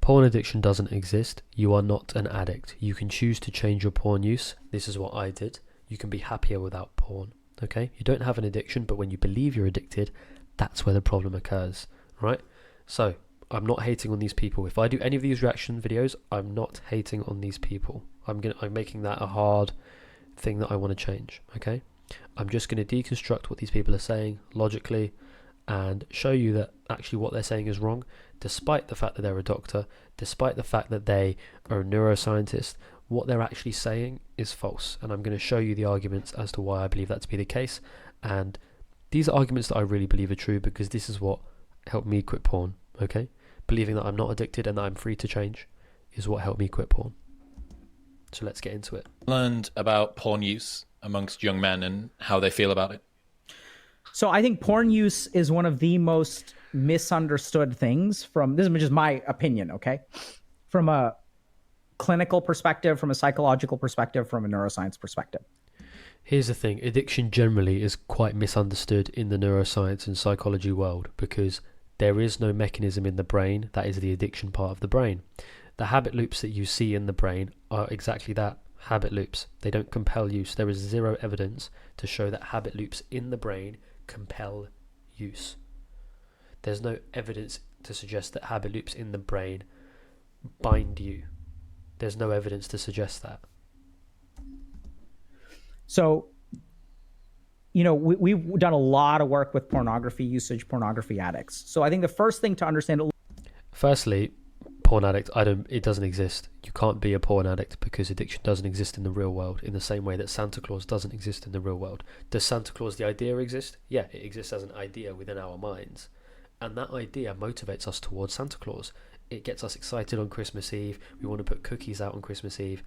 Porn addiction doesn't exist. You are not an addict. You can choose to change your porn use. This is what I did. You can be happier without porn. Okay? You don't have an addiction, but when you believe you're addicted, that's where the problem occurs, right? So, I'm not hating on these people. If I do any of these reaction videos, I'm not hating on these people. I'm making that a hard thing that I want to change, okay? I'm just going to deconstruct what these people are saying logically and show you that actually what they're saying is wrong, despite the fact that they're a doctor, despite the fact that they are a neuroscientist. What they're actually saying is false, and I'm going to show you the arguments as to why I believe that to be the case. And these are arguments that I really believe are true, because this is what helped me quit porn, okay? Believing that I'm not addicted and that I'm free to change is what helped me quit porn. So let's get into it. Learned about porn use amongst young men and how they feel about it. So I think porn use is one of the most misunderstood things this is just my opinion, okay? From a clinical perspective, from a psychological perspective, from a neuroscience perspective. Here's the thing, addiction generally is quite misunderstood in the neuroscience and psychology world, because there is no mechanism in the brain that is the addiction part of the brain. The habit loops that you see in the brain are exactly that, habit loops. They don't compel use. There is zero evidence to show that habit loops in the brain compel use. There's no evidence to suggest that habit loops in the brain bind you. There's no evidence to suggest that. So, we've done a lot of work with pornography usage, pornography addicts. So I think the first thing to understand... Firstly, porn addict, it doesn't exist. You can't be a porn addict because addiction doesn't exist in the real world, in the same way that Santa Claus doesn't exist in the real world. Does Santa Claus, the idea, exist? Yeah, it exists as an idea within our minds. And that idea motivates us towards Santa Claus. It gets us excited on Christmas Eve. We want to put cookies out on Christmas Eve.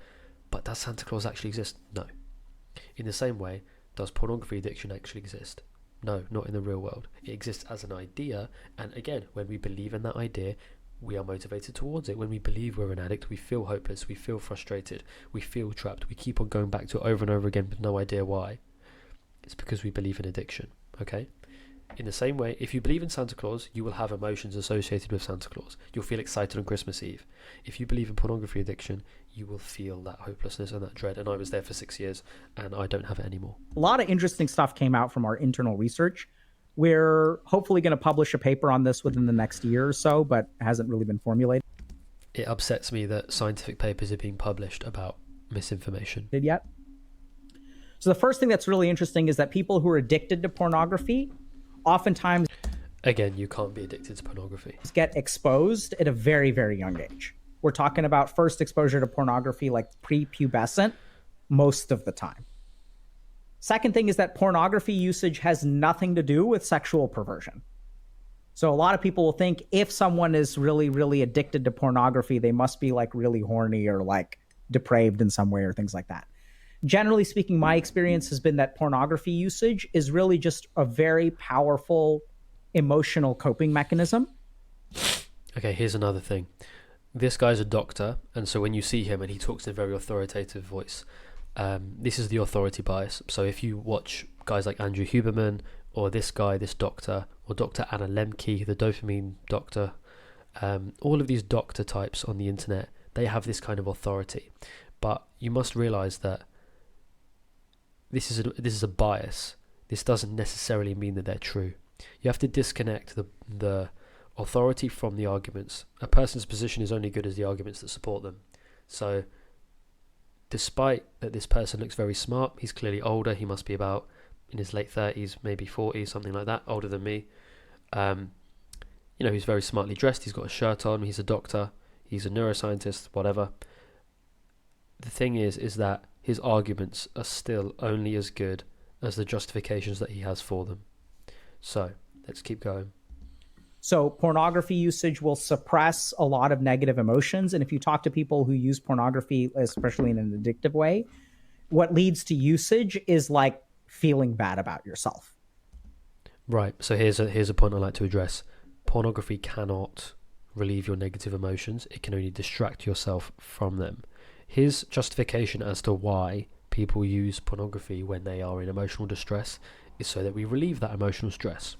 But does Santa Claus actually exist? No. In the same way, does pornography addiction actually exist? No, not in the real world. It exists as an idea, and again, when we believe in that idea, we are motivated towards it. When we believe we're an addict, we feel hopeless, we feel frustrated, we feel trapped, we keep on going back to it over and over again with no idea why. It's because we believe in addiction, okay? In the same way, if you believe in Santa Claus, you will have emotions associated with Santa Claus. You'll feel excited on Christmas Eve. If you believe in pornography addiction, you will feel that hopelessness and that dread. And I was there for 6 years, and I don't have it anymore. A lot of interesting stuff came out from our internal research. We're hopefully going to publish a paper on this within the next year or so, but hasn't really been formulated. It upsets me that scientific papers are being published about misinformation. Yet. So the first thing that's really interesting is that people who are addicted to pornography oftentimes... Again, you can't be addicted to pornography. ...get exposed at a very, very young age. We're talking about first exposure to pornography like prepubescent most of the time. Second thing is that pornography usage has nothing to do with sexual perversion. So a lot of people will think if someone is really, really addicted to pornography, they must be like really horny or like depraved in some way or things like that. Generally speaking, my experience has been that pornography usage is really just a very powerful emotional coping mechanism. Okay, here's another thing. This guy's a doctor, and so when you see him and he talks in a very authoritative voice, this is the authority bias. So if you watch guys like Andrew Huberman, or this guy, this doctor, or Dr. Anna Lemke, the dopamine doctor, all of these doctor types on the internet, they have this kind of authority. But you must realize that this is a bias. This doesn't necessarily mean that they're true. You have to disconnect the authority from the arguments. A person's position is only good as the arguments that support them. So despite that this person looks very smart, he's clearly older, he must be about in his late 30s, maybe 40s, something like that, older than me. He's very smartly dressed, he's got a shirt on, he's a doctor, he's a neuroscientist, whatever. The thing is that his arguments are still only as good as the justifications that he has for them. So let's keep going. So pornography usage will suppress a lot of negative emotions. And if you talk to people who use pornography, especially in an addictive way, what leads to usage is like feeling bad about yourself. Right. So here's a point I'd like to address. Pornography cannot relieve your negative emotions. It can only distract yourself from them. His justification as to why people use pornography when they are in emotional distress is so that we relieve that emotional stress.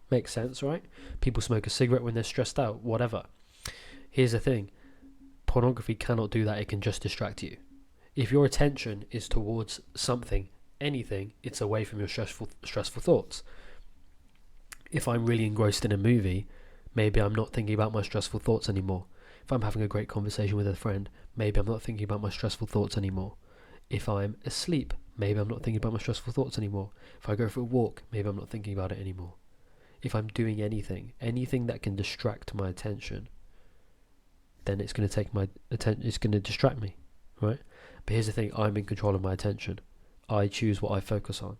Makes sense, right? People smoke a cigarette when they're stressed out, whatever. Here's the thing. pornography cannot do that. It can just distract you. If your attention is towards something, anything, it's away from your stressful thoughts. If I'm really engrossed in a movie, maybe I'm not thinking about my stressful thoughts anymore. If I'm having a great conversation with a friend, maybe I'm not thinking about my stressful thoughts anymore. If I'm asleep, maybe I'm not thinking about my stressful thoughts anymore. If I go for a walk, maybe I'm not thinking about it anymore. If I'm doing anything that can distract my attention, then it's going to take my attention, it's going to distract me, right? But here's the thing, I'm in control of my attention. I choose what I focus on.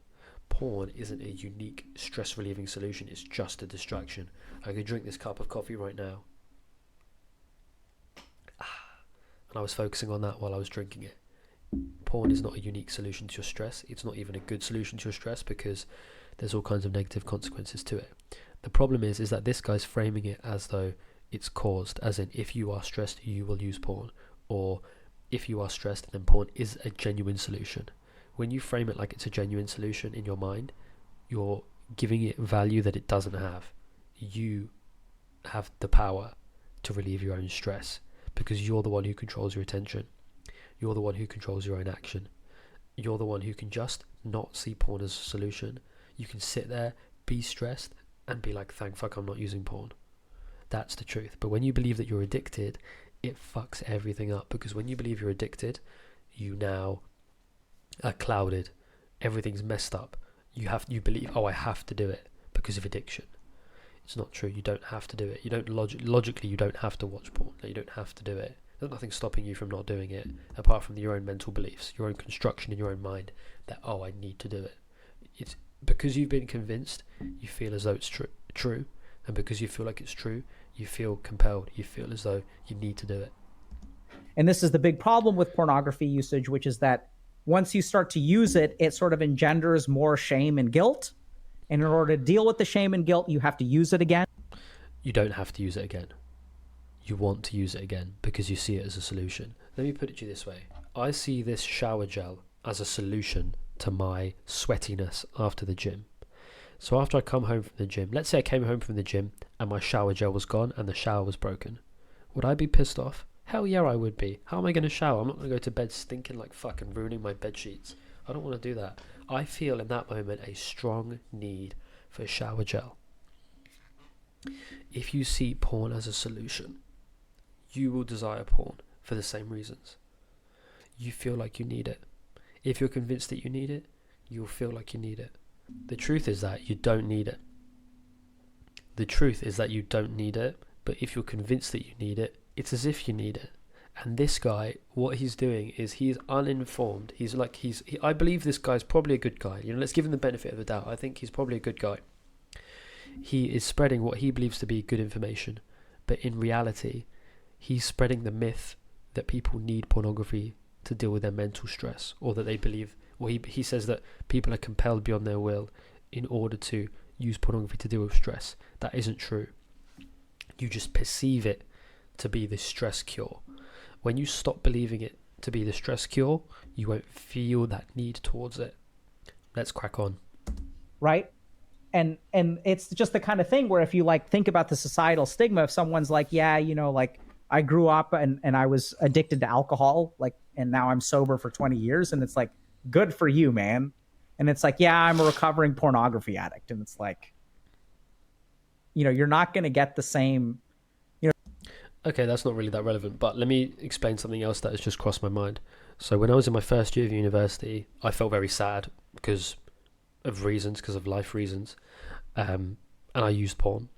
Porn isn't a unique stress relieving solution, it's just a distraction. I could drink this cup of coffee right now. And I was focusing on that while I was drinking it. Porn is not a unique solution to your stress. It's not even a good solution to your stress because there's all kinds of negative consequences to it. The problem is that this guy's framing it as though it's caused, as in if you are stressed, you will use porn. Or if you are stressed, then porn is a genuine solution. When you frame it like it's a genuine solution in your mind, you're giving it value that it doesn't have. You have the power to relieve your own stress because you're the one who controls your attention. You're the one who controls your own action. You're the one who can just not see porn as a solution. You can sit there, be stressed, and be like, thank fuck I'm not using porn. That's the truth. But when you believe that you're addicted, it fucks everything up, because when you believe you're addicted, you now are clouded. Everything's messed up. You believe, I have to do it because of addiction. It's not true. You don't have to do it. You don't logically you don't have to watch porn. You don't have to do it. There's nothing stopping you from not doing it apart from your own mental beliefs, your own construction in your own mind that I need to do it. It's because you've been convinced, you feel as though it's true, and because you feel like it's true, you feel compelled. You feel as though you need to do it. And this is the big problem with pornography usage, which is that once you start to use it, it sort of engenders more shame and guilt. And in order to deal with the shame and guilt, you have to use it again. You don't have to use it again. You want to use it again because you see it as a solution. Let me put it to you this way. I see this shower gel as a solution to my sweatiness after the gym. So after I come home from the gym, let's say I came home from the gym and my shower gel was gone and the shower was broken. Would I be pissed off? Hell yeah, I would be. How am I going to shower? I'm not going to go to bed stinking like fuck and ruining my bed sheets. I don't want to do that. I feel in that moment a strong need for a shower gel. If you see porn as a solution, you will desire porn for the same reasons. You feel like you need it. If you're convinced that you need it, you'll feel like you need it. The truth is that you don't need it. The truth is that you don't need it, but if you're convinced that you need it, it's as if you need it. And this guy, what he's doing is he's uninformed. I believe this guy's probably a good guy. Let's give him the benefit of the doubt. I think he's probably a good guy. He is spreading what he believes to be good information, but in reality, he's spreading the myth that people need pornography to deal with their mental stress, or that they believe, he says that people are compelled beyond their will in order to use pornography to deal with stress. That isn't true. You just perceive it to be the stress cure. When you stop believing it to be the stress cure, you won't feel that need towards it. Let's crack on. Right? And it's just the kind of thing where if you think about the societal stigma, if someone's like, yeah, I grew up and I was addicted to alcohol, and now I'm sober for 20 years. And it's like, good for you, man. And it's like, yeah, I'm a recovering pornography addict. And it's like, you're not going to get the same. Okay, that's not really that relevant, but let me explain something else that has just crossed my mind. So when I was in my first year of university, I felt very sad because of life reasons, and I used porn.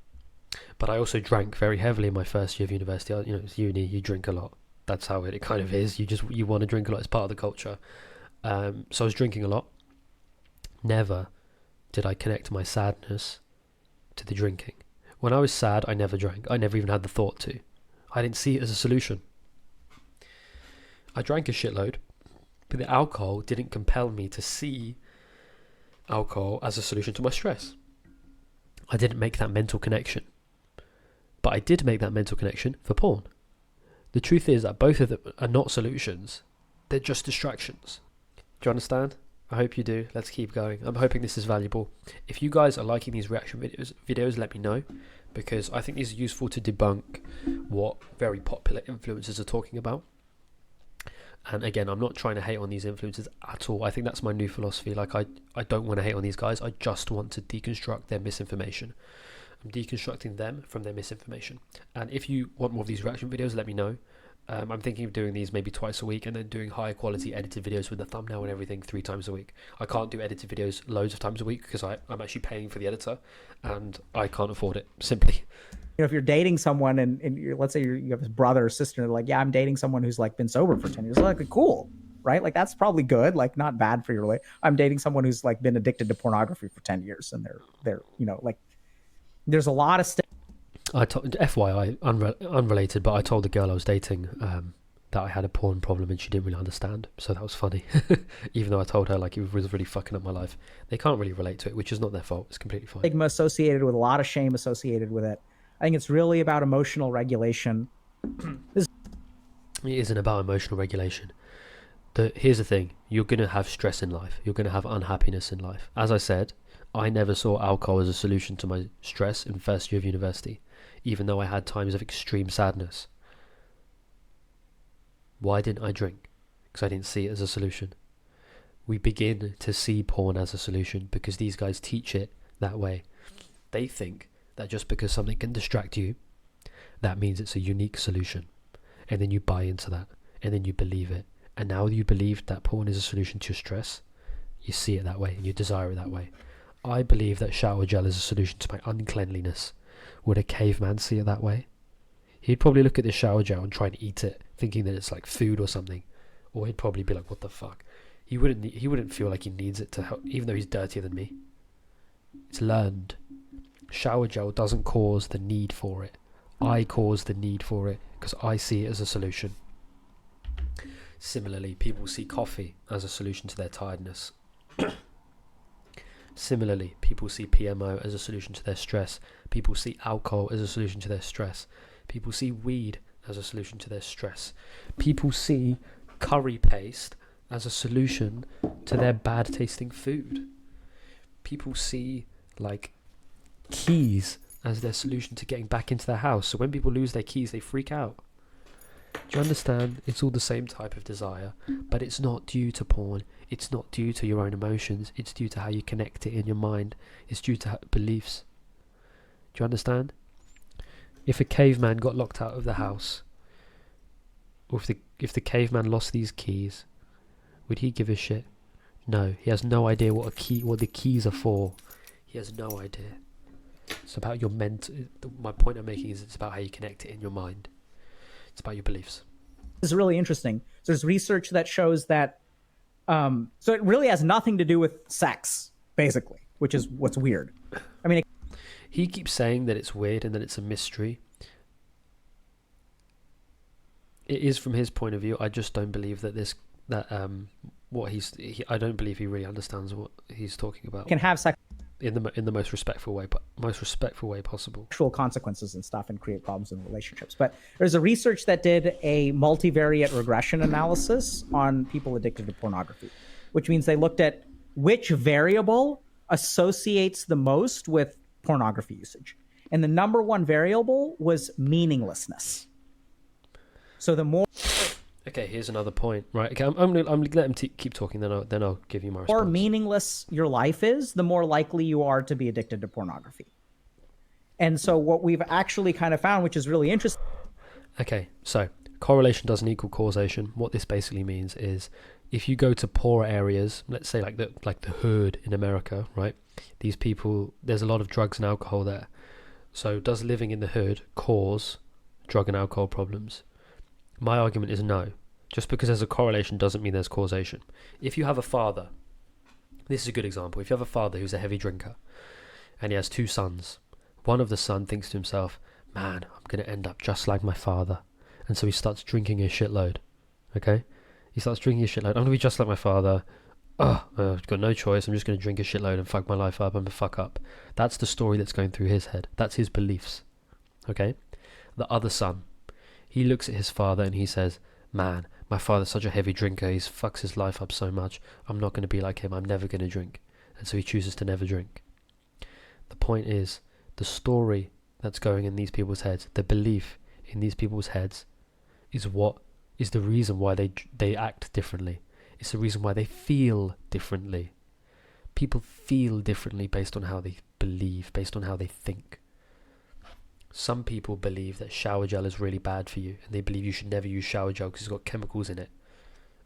But I also drank very heavily in my first year of university. It's uni, you drink a lot. That's how it kind of is. You want to drink a lot. It's part of the culture. So I was drinking a lot. Never did I connect my sadness to the drinking. When I was sad, I never drank. I never even had the thought to. I didn't see it as a solution. I drank a shitload, but the alcohol didn't compel me to see alcohol as a solution to my stress. I didn't make that mental connection. But I did make that mental connection for porn. The truth is that both of them are not solutions. They're just distractions. Do you understand? I hope you do. Let's keep going. I'm hoping this is valuable. If you guys are liking these reaction videos, let me know, because I think these are useful to debunk what very popular influencers are talking about. And again, I'm not trying to hate on these influencers at all. I think that's my new philosophy. Like, I don't want to hate on these guys. I just want to deconstruct their misinformation. I'm deconstructing them from their misinformation. And if you want more of these reaction videos, let me know. I'm thinking of doing these maybe twice a week, and then doing higher quality edited videos with the thumbnail and everything 3 times a week. I can't do edited videos loads of times a week because I'm actually paying for the editor, and I can't afford it, simply. You know, if you're dating someone and let's say you have a brother or sister, and they're like, yeah, I'm dating someone who's like been sober for 10 years. Like, cool, right? Like, that's probably good. Like, not bad for your relationship. I'm dating someone who's like been addicted to pornography for 10 years, and they're you know, like, there's a lot of stuff. FYI, unrelated, but I told the girl I was dating that I had a porn problem, and she didn't really understand, so that was funny. Even though I told her like it was really fucking up my life. They can't really relate to it, which is not their fault. It's completely fine. Stigma associated with, a lot of shame associated with it. I think it's really about emotional regulation. It isn't about emotional regulation. Here's the thing. You're going to have stress in life. You're going to have unhappiness in life. As I said, I never saw alcohol as a solution to my stress in first year of university, even though I had times of extreme sadness. Why didn't I drink? Because I didn't see it as a solution. We begin to see porn as a solution because these guys teach it that way. They think that just because something can distract you, that means it's a unique solution. And then you buy into that, and then you believe it. And now you believe that porn is a solution to your stress, you see it that way, and you desire it that way. I believe that shower gel is a solution to my uncleanliness. Would a caveman see it that way? He'd probably look at this shower gel and try and eat it, thinking that it's like food or something. Or he'd probably be like, what the fuck? He wouldn't feel like he needs it to help, even though he's dirtier than me. It's learned. Shower gel doesn't cause the need for it. I cause the need for it because I see it as a solution. Similarly, people see coffee as a solution to their tiredness. Similarly, people see PMO as a solution to their stress. People see alcohol as a solution to their stress. People see weed as a solution to their stress. People see curry paste as a solution to their bad tasting food. People see like keys as their solution to getting back into their house. So when people lose their keys, they freak out. Do you understand? It's all the same type of desire, but it's not due to porn. It's not due to your own emotions. It's due to how you connect it in your mind. It's due to beliefs. Do you understand? If a caveman got locked out of the house, or if the caveman lost these keys, would he give a shit? No, he has no idea what the keys are for. He has no idea. It's about your my point I'm making is it's about how you connect it in your mind. It's about your beliefs. This is really interesting. There's research that shows that, so it really has nothing to do with sex, basically, which is what's weird. I mean, he keeps saying that it's weird and that it's a mystery. It is from his point of view. I just don't believe that I don't believe he really understands what he's talking about. Can have sex in the most respectful way possible. Actual consequences and stuff, and create problems in relationships. But there's a research that did a multivariate regression analysis on people addicted to pornography, which means they looked at which variable associates the most with pornography usage. And the number one variable was meaninglessness. So the more... Okay, here's another point. Right, okay, I'm gonna let him keep talking, then I'll give you my response. The more meaningless your life is, the more likely you are to be addicted to pornography. And so what we've actually kind of found, which is really interesting... Okay, so correlation doesn't equal causation. What this basically means is if you go to poorer areas, let's say like the hood in America, right? These people, there's a lot of drugs and alcohol there. So does living in the hood cause drug and alcohol problems? My argument is no. Just because there's a correlation doesn't mean there's causation. If you have a father, this is a good example. If you have a father who's a heavy drinker and he has 2 sons, one of the son thinks to himself, man, I'm going to end up just like my father. And so he starts drinking a shitload. Okay? He starts drinking a shitload. I'm going to be just like my father. I've got no choice. I'm just going to drink a shitload and fuck my life up and fuck up. That's the story that's going through his head. That's his beliefs. Okay? The other son, he looks at his father and he says, man, my father's such a heavy drinker, he fucks his life up so much, I'm not going to be like him, I'm never going to drink. And so he chooses to never drink. The point is, the story that's going in these people's heads, the belief in these people's heads, is what is the reason why they act differently. It's the reason why they feel differently. People feel differently based on how they believe, based on how they think. Some people believe that shower gel is really bad for you, and they believe you should never use shower gel because it's got chemicals in it.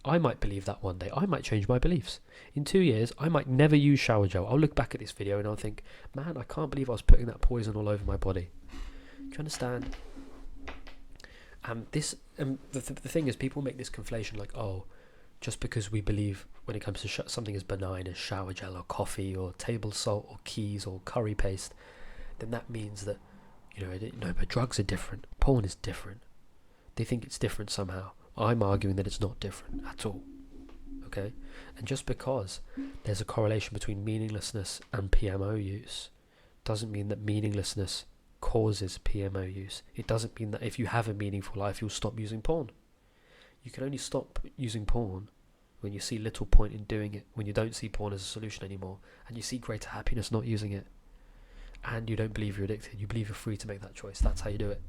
I might believe that one day. I might change my beliefs. In 2 years, I might never use shower gel. I'll look back at this video and I'll think, man, I can't believe I was putting that poison all over my body. Do you understand? The thing is, people make this conflation like, oh, just because we believe when it comes to something as benign as shower gel or coffee or table salt or keys or curry paste, then that means that, no, but drugs are different. Porn is different. They think it's different somehow. I'm arguing that it's not different at all. Okay? And just because there's a correlation between meaninglessness and PMO use doesn't mean that meaninglessness causes PMO use. It doesn't mean that if you have a meaningful life, you'll stop using porn. You can only stop using porn when you see little point in doing it, when you don't see porn as a solution anymore, and you see greater happiness not using it, and you don't believe you're addicted. You believe you're free to make that choice. That's how you do it.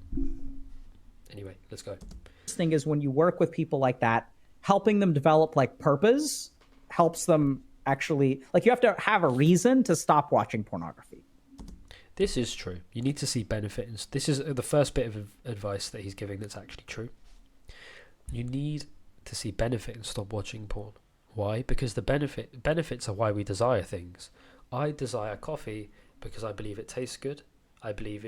Anyway, let's go. Thing is, when you work with people like that, helping them develop like purpose helps them actually, like, you have to have a reason to stop watching pornography. This is true. You need to see benefit. And this is the first bit of advice that he's giving that's actually true. You need to see benefit and stop watching porn. Why? Because the benefits are why we desire things. I desire coffee because I believe it tastes good. I believe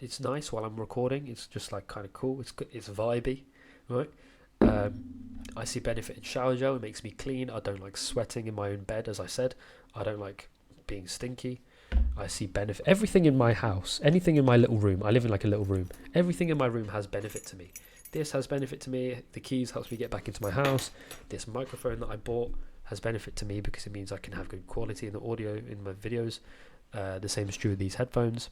it's nice while I'm recording. It's just like kind of cool. It's good. It's vibey, right? I see benefit in shower gel. It makes me clean. I don't like sweating in my own bed, as I said. I don't like being stinky. I see benefit. Everything in my house, anything in my little room. I live in like a little room. Everything in my room has benefit to me. This has benefit to me. The keys helps me get back into my house. This microphone that I bought has benefit to me because it means I can have good quality in the audio in my videos. The same is true with these headphones.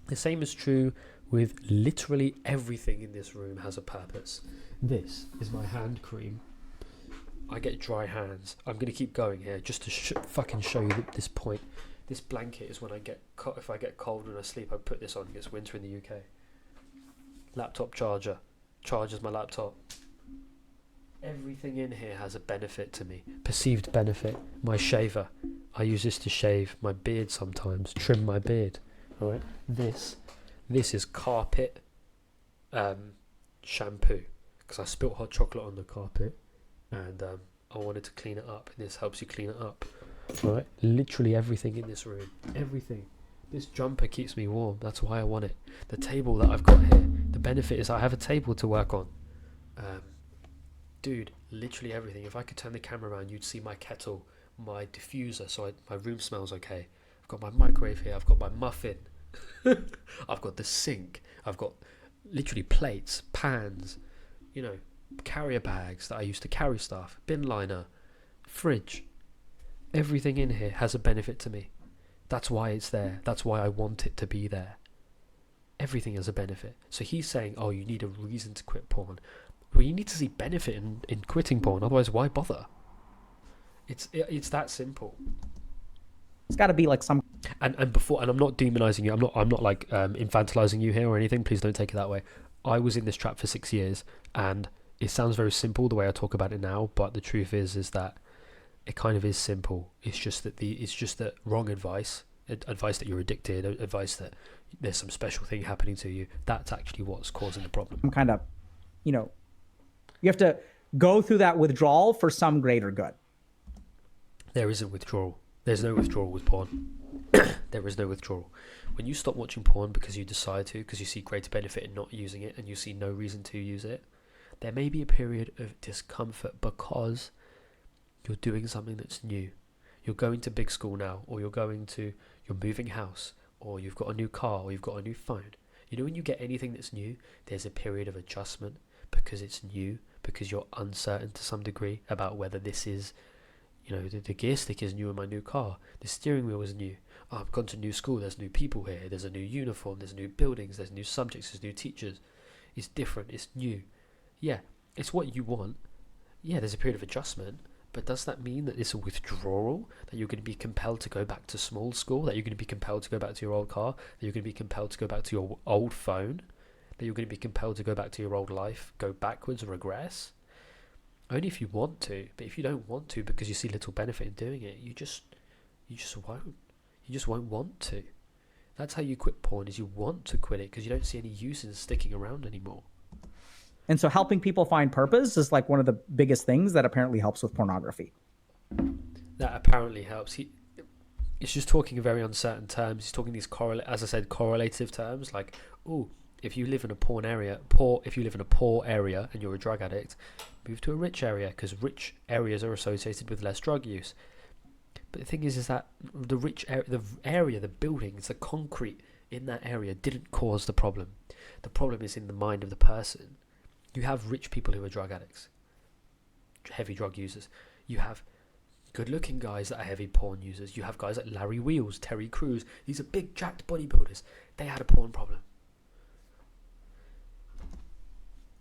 The same is true with literally everything in this room has a purpose. This is my hand cream. I get dry hands. I'm going to keep going here just to fucking show you this point. This blanket is when I get if I get cold when I sleep, I put this on. It's winter in the UK. Laptop charger. Charges my laptop. Everything in here has a benefit to me. Perceived benefit. My shaver. I use this to shave my beard sometimes. Trim my beard. Alright. This is carpet shampoo. Because I spilt hot chocolate on the carpet. And I wanted to clean it up. And this helps you clean it up. Alright. Literally everything in this room. Everything. This jumper keeps me warm. That's why I want it. The table that I've got here. The benefit is I have a table to work on. Dude, literally everything. If I could turn the camera around, you'd see my kettle, my diffuser, so my room smells okay. I've got my microwave here. I've got my muffin. I've got the sink. I've got literally plates, pans, carrier bags that I used to carry stuff, bin liner, fridge. Everything in here has a benefit to me. That's why it's there. That's why I want it to be there. Everything has a benefit. So he's saying, oh, you need a reason to quit porn. Well, you need to see benefit in quitting porn. Otherwise, why bother? It's that simple. It's got to be like some. And I'm not demonizing you. I'm not like infantilizing you here or anything. Please don't take it that way. I was in this trap for 6 years, and it sounds very simple the way I talk about it now. But the truth is that it kind of is simple. It's just that wrong advice that you're addicted, advice that there's some special thing happening to you. That's actually what's causing the problem. Some kind of, you have to go through that withdrawal for some greater good. There isn't withdrawal. There's no withdrawal with porn. There is no withdrawal. When you stop watching porn because you decide to, because you see greater benefit in not using it and you see no reason to use it, there may be a period of discomfort because you're doing something that's new. You're going to big school now, or you're moving house, or you've got a new car, or you've got a new phone. When you get anything that's new, there's a period of adjustment because it's new, because you're uncertain to some degree about whether this is, the gear stick is new in my new car, the steering wheel is new. Oh, I've gone to new school, there's new people here, there's a new uniform, there's new buildings, there's new subjects, there's new teachers. It's different, it's new. Yeah, it's what you want. Yeah, there's a period of adjustment, but does that mean that it's a withdrawal, that you're going to be compelled to go back to small school, that you're going to be compelled to go back to your old car, that you're going to be compelled to go back to your old phone, that you're going to be compelled to go back to your old life, go backwards or regress? Only if you want to. But if you don't want to because you see little benefit in doing it, you just won't. You just won't want to. That's how you quit porn, is you want to quit it because you don't see any use in sticking around anymore. And so helping people find purpose is like one of the biggest things that apparently helps with pornography. That apparently helps. It's just talking in very uncertain terms. He's talking these correlative terms, like, oh, if you live in a poor area and you're a drug addict, move to a rich area because rich areas are associated with less drug use. But the thing is that the rich area, the buildings, the concrete in that area didn't cause the problem. The problem is in the mind of the person. You have rich people who are drug addicts, heavy drug users. You have good-looking guys that are heavy porn users. You have guys like Larry Wheels, Terry Crews. These are big, jacked bodybuilders. They had a porn problem.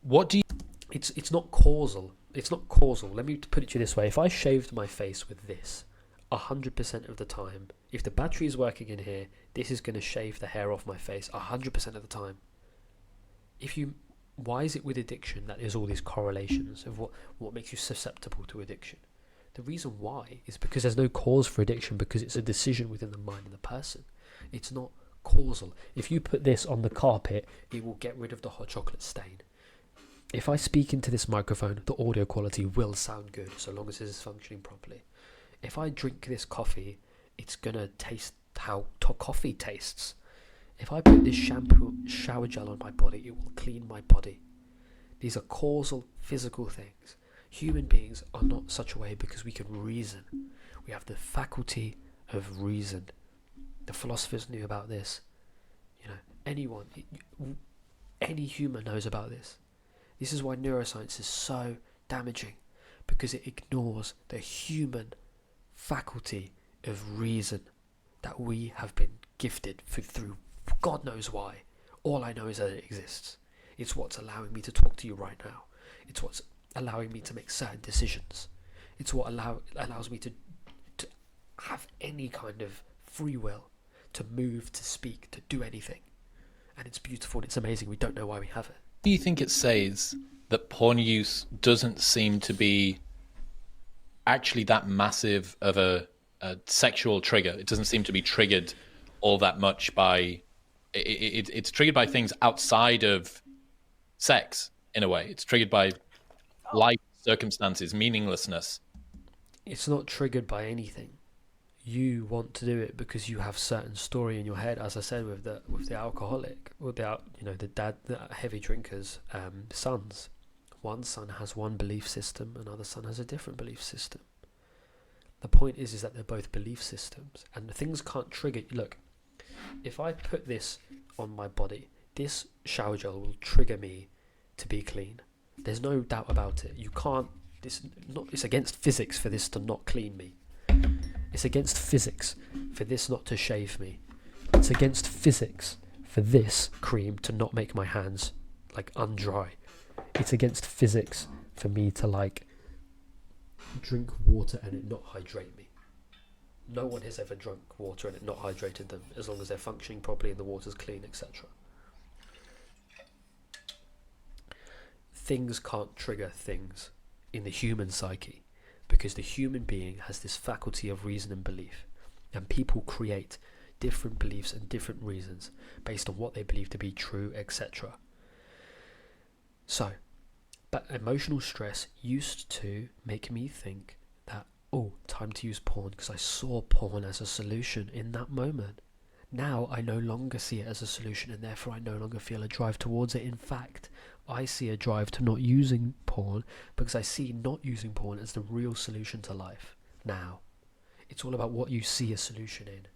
What do you... It's not causal. It's not causal. Let me put it to you this way. If I shaved my face with this 100% of the time, if the battery is working in here, this is going to shave the hair off my face 100% of the time. Why is it with addiction that there's all these correlations of what makes you susceptible to addiction? The reason why is because there's no cause for addiction, because it's a decision within the mind of the person. It's not causal. If you put this on the carpet, it will get rid of the hot chocolate stain. If I speak into this microphone, the audio quality will sound good so long as it is functioning properly. If I drink this coffee, it's going to taste how coffee tastes. If I put this shower gel on my body, it will clean my body. These are causal, physical things. Human beings are not such a way because we can reason. We have the faculty of reason. The philosophers knew about this. Any human knows about this. This is why neuroscience is so damaging, because it ignores the human faculty of reason that we have been gifted through God knows why. All I know is that it exists. It's what's allowing me to talk to you right now. It's what's allowing me to make certain decisions. It's what allows me to have any kind of free will, to move, to speak, to do anything. And it's beautiful and it's amazing. We don't know why we have it. Do you think it says that porn use doesn't seem to be actually that massive of a sexual trigger? It doesn't seem to be triggered all that much by... It's triggered by things outside of sex, in a way. It's triggered by life, circumstances, meaninglessness. It's not triggered by anything. You want to do it because you have certain story in your head, as I said with the alcoholic, with the heavy drinkers' sons. One son has one belief system, another son has a different belief system. The point is that they're both belief systems, and things can't trigger. Look, if I put this on my body, this shower gel will trigger me to be clean. There's no doubt about it. You can't. It's against physics for this to not clean me. It's against physics for this not to shave me. It's against physics for this cream to not make my hands undry. It's against physics for me to drink water and it not hydrate me. No one has ever drunk water and it not hydrated them, as long as they're functioning properly and the water's clean, etc. Things can't trigger things in the human psyche, because the human being has this faculty of reason and belief, and people create different beliefs and different reasons based on what they believe to be true, etc. So, but emotional stress used to make me think that, time to use porn, because I saw porn as a solution in that moment. Now I no longer see it as a solution, and therefore I no longer feel a drive towards it. In fact, I see a drive to not using porn, because I see not using porn as the real solution to life. Now, it's all about what you see a solution in.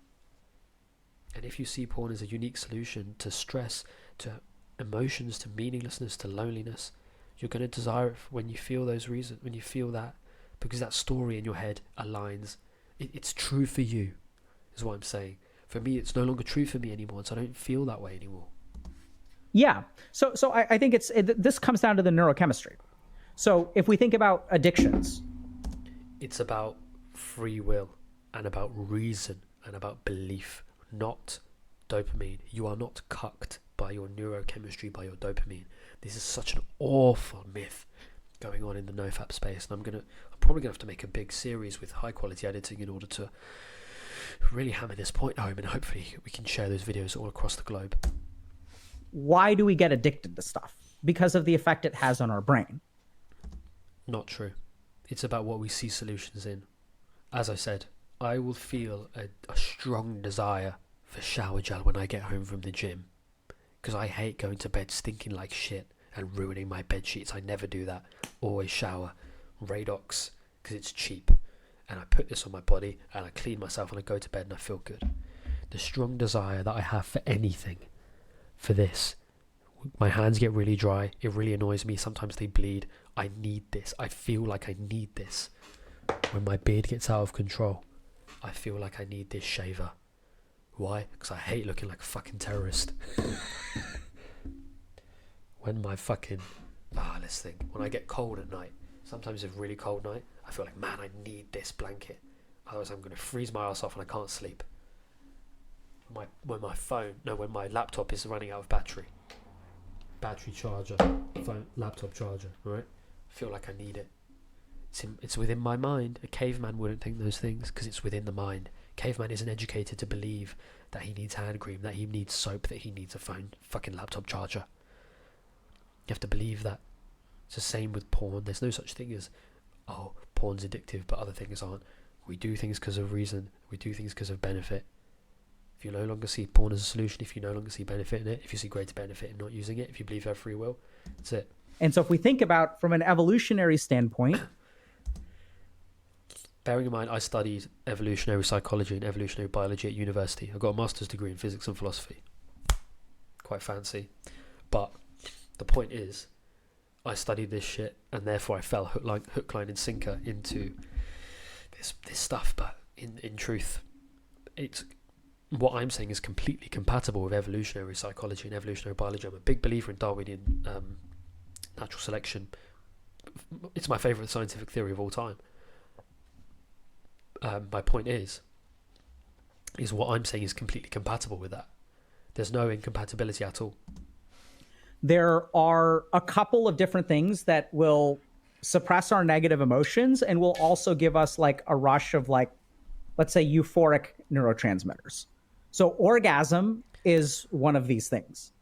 And if you see porn as a unique solution to stress, to emotions, to meaninglessness, to loneliness, you're going to desire it when you feel those reasons, when you feel that, because that story in your head aligns. It's true for you, is what I'm saying. For me, it's no longer true for me anymore, so I don't feel that way anymore. Yeah. So I think this comes down to the neurochemistry. So if we think about addictions, it's about free will and about reason and about belief, not dopamine. You are not cucked by your neurochemistry, by your dopamine. This is such an awful myth going on in the nofap space, and I'm probably gonna have to make a big series with high quality editing in order to really hammer this point home, and hopefully we can share those videos all across the globe. why do we get addicted to stuff? Because of the effect it has on our brain. Not true. It's about what we see solutions in. As I said, I will feel a strong desire for shower gel when I get home from the gym, because I hate going to bed stinking like shit and ruining my bed sheets. I never do that. Always shower. Radox, because it's cheap. And I put this on my body and I clean myself and I go to bed and I feel good. The strong desire that I have for anything, for this, my hands get really dry. It really annoys me. Sometimes they bleed. I need this. I feel like I need this. When my beard gets out of control, I feel like I need this shaver. Why? Because I hate looking like a fucking terrorist. When my fucking... let's think. When I get cold at night, sometimes it's a really cold night, I feel like, man, I need this blanket. Otherwise I'm going to freeze my ass off and I can't sleep. When my laptop is running out of battery charger, phone, laptop charger, right? I feel like I need it. It's within my mind. A caveman wouldn't think those things because it's within the mind. Caveman isn't educated to believe that he needs hand cream, that he needs soap, that he needs a fucking laptop charger. You have to believe that. It's the same with porn. There's no such thing as, oh, porn's addictive, but other things aren't. We do things because of reason. We do things because of benefit. If you no longer see porn as a solution, if you no longer see benefit in it, if you see greater benefit in not using it, if you believe you have free will, that's it. And so if we think about from an evolutionary standpoint, bearing in mind I studied evolutionary psychology and evolutionary biology at university. I got a master's degree in physics and philosophy. Quite fancy. But the point is, I studied this shit and therefore I fell hook, line and sinker into this stuff. But in truth, it's... what I'm saying is completely compatible with evolutionary psychology and evolutionary biology. I'm a big believer in Darwinian natural selection. It's my favourite scientific theory of all time. My point is what I'm saying is completely compatible with that. There's no incompatibility at all. there are a couple of different things that will suppress our negative emotions and will also give us like a rush of like, let's say, euphoric neurotransmitters. So orgasm is one of these things.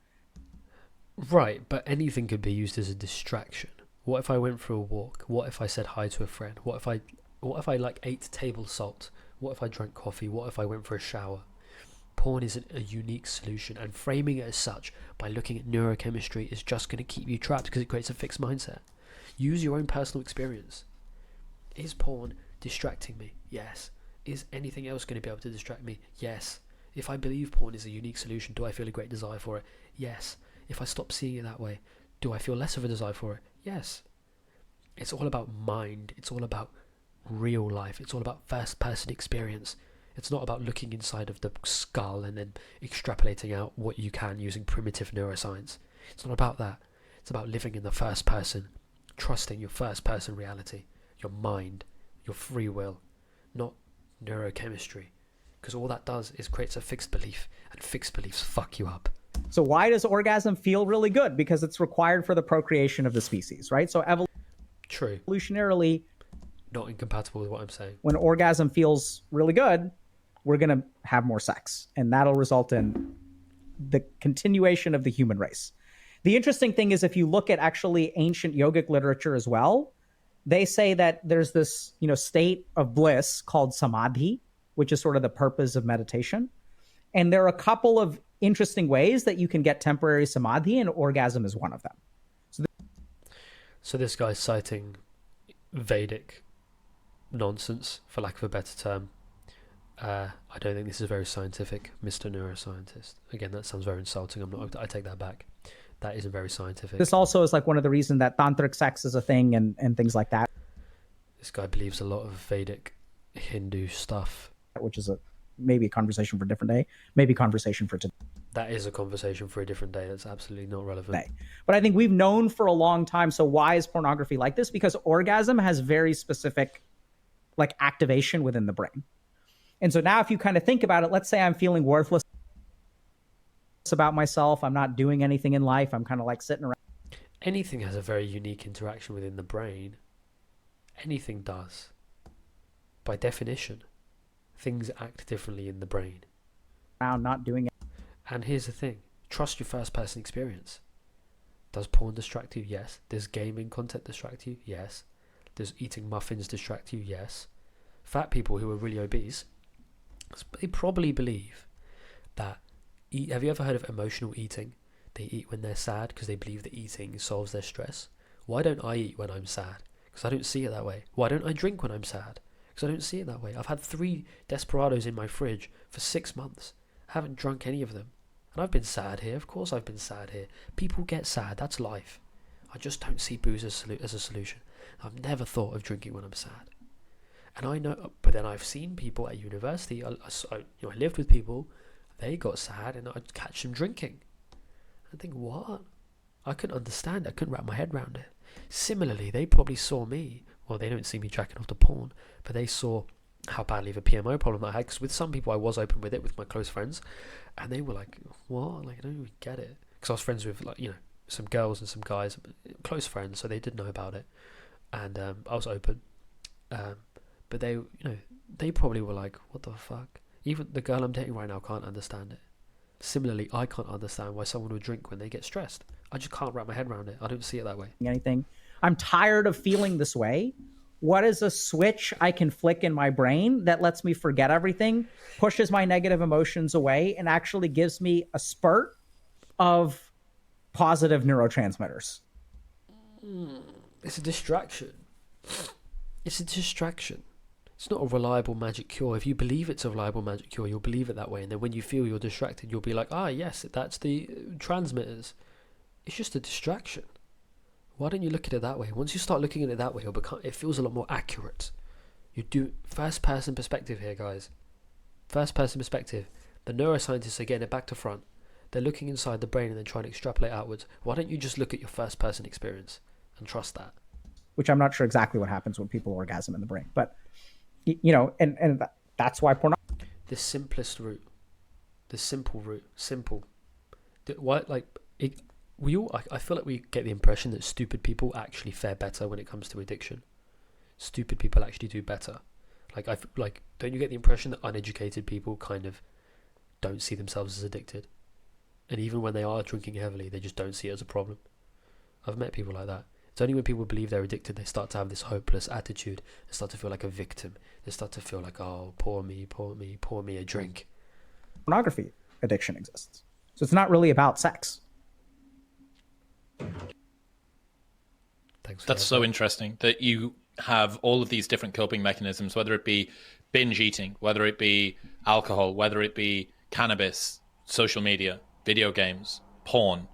Right, but anything could be used as a distraction. What if I went for a walk? What if I said hi to a friend? What if I like ate table salt? What if I drank coffee? What if I went for a shower? Porn isn't a unique solution, and framing it as such by looking at neurochemistry is just going to keep you trapped because it creates a fixed mindset. Use your own personal experience. Is porn distracting me? Yes. Is anything else going to be able to distract me? Yes. If I believe porn is a unique solution, do I feel a great desire for it? Yes. If I stop seeing it that way, do I feel less of a desire for it? Yes. It's all about mind. It's all about real life. It's all about first-person experience. It's not about looking inside of the skull and then extrapolating out what you can using primitive neuroscience. It's not about that. It's about living in the first person, trusting your first person reality, your mind, your free will, not neurochemistry. Because all that does is creates a fixed belief, and fixed beliefs fuck you up. So why does orgasm feel really good? Because it's required for the procreation of the species, right? So True. evolutionarily, Not incompatible with what I'm saying. when orgasm feels really good, we're going to have more sex, and that'll result in the continuation of the human race. The interesting thing is, if you look at actually ancient yogic literature as well, they say that there's this, state of bliss called samadhi, which is sort of the purpose of meditation. And there are a couple of interesting ways that you can get temporary samadhi, and orgasm is one of them. So this guy's citing Vedic nonsense, for lack of a better term. I don't think this is very scientific, Mr. Neuroscientist. Again, that sounds very insulting. I take that back. That isn't very scientific. This also is like one of the reasons that tantric sex is a thing and things like that. This guy believes a lot of Vedic Hindu stuff. Which is maybe a conversation for a different day, maybe a conversation for today. That is a conversation for a different day. That's absolutely not relevant. But I think we've known for a long time. So why is pornography like this? Because orgasm has very specific like activation within the brain. And so now if you kind of think about it, let's say I'm feeling worthless about myself. I'm not doing anything in life. I'm kind of like sitting around. Anything has a very unique interaction within the brain. Anything does. By definition, things act differently in the brain. Not doing it. And here's the thing. Trust your first person experience. Does porn distract you? Yes. Does gaming content distract you? Yes. Does eating muffins distract you? Yes. Fat people who are really obese, they probably believe that have you ever heard of emotional eating? They eat when they're sad because they believe that eating solves their stress. Why don't I eat when I'm sad? Because I don't see it that way. Why don't I drink when I'm sad? Because I don't see it that way. I've had 3 Desperados in my fridge for 6 months. I haven't drunk any of them. And I've been sad here. Of course I've been sad here. People get sad. That's life. I just don't see booze as a solution. I've never thought of drinking when I'm sad. And I know, but then I've seen people at university. I lived with people. They got sad and I'd catch them drinking. I think, what? I couldn't understand it. I couldn't wrap my head around it. Similarly, they probably saw me. Well, they don't see me jacking off to porn, but they saw how badly of a PMO problem I had. Because with some people, I was open with it with my close friends, and they were like, "What? Like, I don't even get it." Because I was friends with some girls and some guys, close friends, so they did know about it, and I was open. But they probably were like, "What the fuck?" Even the girl I'm dating right now can't understand it. Similarly, I can't understand why someone would drink when they get stressed. I just can't wrap my head around it. I don't see it that way. Anything. I'm tired of feeling this way. What is a switch I can flick in my brain that lets me forget everything, pushes my negative emotions away, and actually gives me a spurt of positive neurotransmitters? It's a distraction. It's a distraction. It's not a reliable magic cure. If you believe it's a reliable magic cure, you'll believe it that way. And then when you feel you're distracted, you'll be like, yes, that's the transmitters. It's just a distraction. Why don't you look at it that way? Once you start looking at it that way, it feels a lot more accurate. You do first-person perspective here, guys. First-person perspective. The neuroscientists are getting it back to front. They're looking inside the brain and then trying to extrapolate outwards. Why don't you just look at your first-person experience and trust that? Which I'm not sure exactly what happens when people orgasm in the brain, but and that's why pornography. The simplest route, the simple route, simple. Why I feel like we get the impression that stupid people actually fare better when it comes to addiction. Stupid people actually do better. Don't you get the impression that uneducated people kind of don't see themselves as addicted? And even when they are drinking heavily, they just don't see it as a problem. I've met people like that. It's only when people believe they're addicted, they start to have this hopeless attitude. They start to feel like a victim. They start to feel like, oh, poor me, pour me a drink. Pornography addiction exists. So it's not really about sex. That's so interesting that you have all of these different coping mechanisms, whether it be binge eating, whether it be alcohol, whether it be cannabis, social media, video games, porn.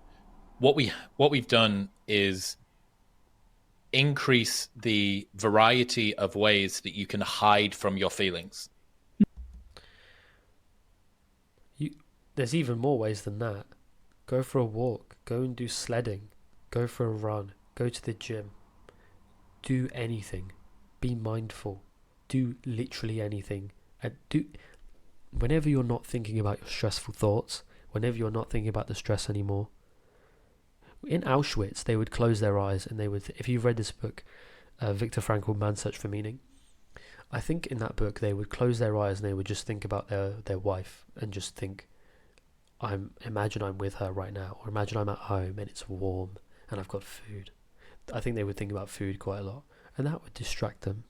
What we've done is increase the variety of ways that you can hide from your feelings. There's even more ways than that. Go for a walk. Go and do sledding. Go for a run. Go to the gym. Do anything. Be mindful. Do literally anything. And whenever you're not thinking about your stressful thoughts, whenever you're not thinking about the stress anymore. In Auschwitz, they would close their eyes and they would, if you've read this book, Viktor Frankl, Man's Search for Meaning, I think in that book they would close their eyes and they would just think about their wife and just think, imagine I'm with her right now, or imagine I'm at home and it's warm and I've got food. I think they would think about food quite a lot, and that would distract them.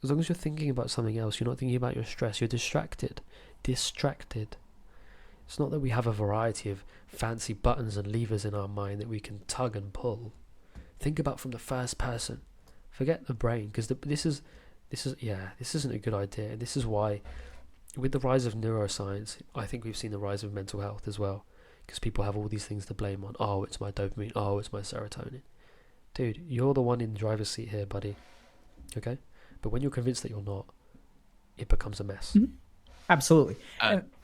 As long as you're thinking about something else, you're not thinking about your stress, you're distracted. It's not that we have a variety of fancy buttons and levers in our mind that we can tug and pull. Think about from the first person. Forget the brain, because this isn't a good idea. And this is why, with the rise of neuroscience, I think we've seen the rise of mental health as well. Because people have all these things to blame on. Oh, it's my dopamine. Oh, it's my serotonin. Dude, you're the one in the driver's seat here, buddy. Okay? But when you're convinced that you're not, it becomes a mess. Mm-hmm. Absolutely.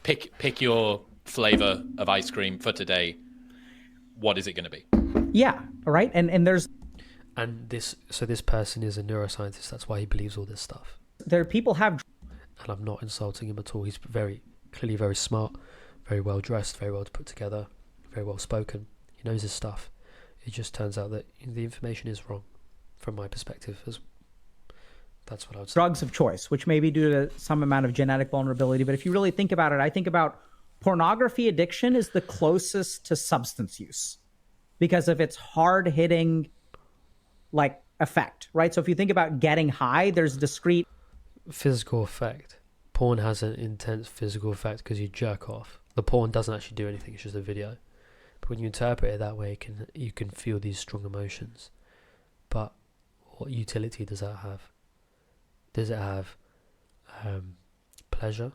Pick your flavor of ice cream for today, what is it going to be? Yeah, right. And there's this person is a neuroscientist. That's why he believes all this stuff. people have, And I'm not insulting him at all. He's clearly very smart, very well dressed, very well put together, very well spoken. He knows his stuff. It just turns out that the information is wrong, from my perspective. That's what I would say. drugs of choice, which may be due to some amount of genetic vulnerability. But if you really think about it, I think about pornography addiction is the closest to substance use because of its hard hitting like effect, right? So if you think about getting high, there's discrete Physical effect. Porn has an intense physical effect because you jerk off. The porn doesn't actually do anything. It's just a video. But when you interpret it that way, you can feel these strong emotions. But what utility does that have? Does it have pleasure?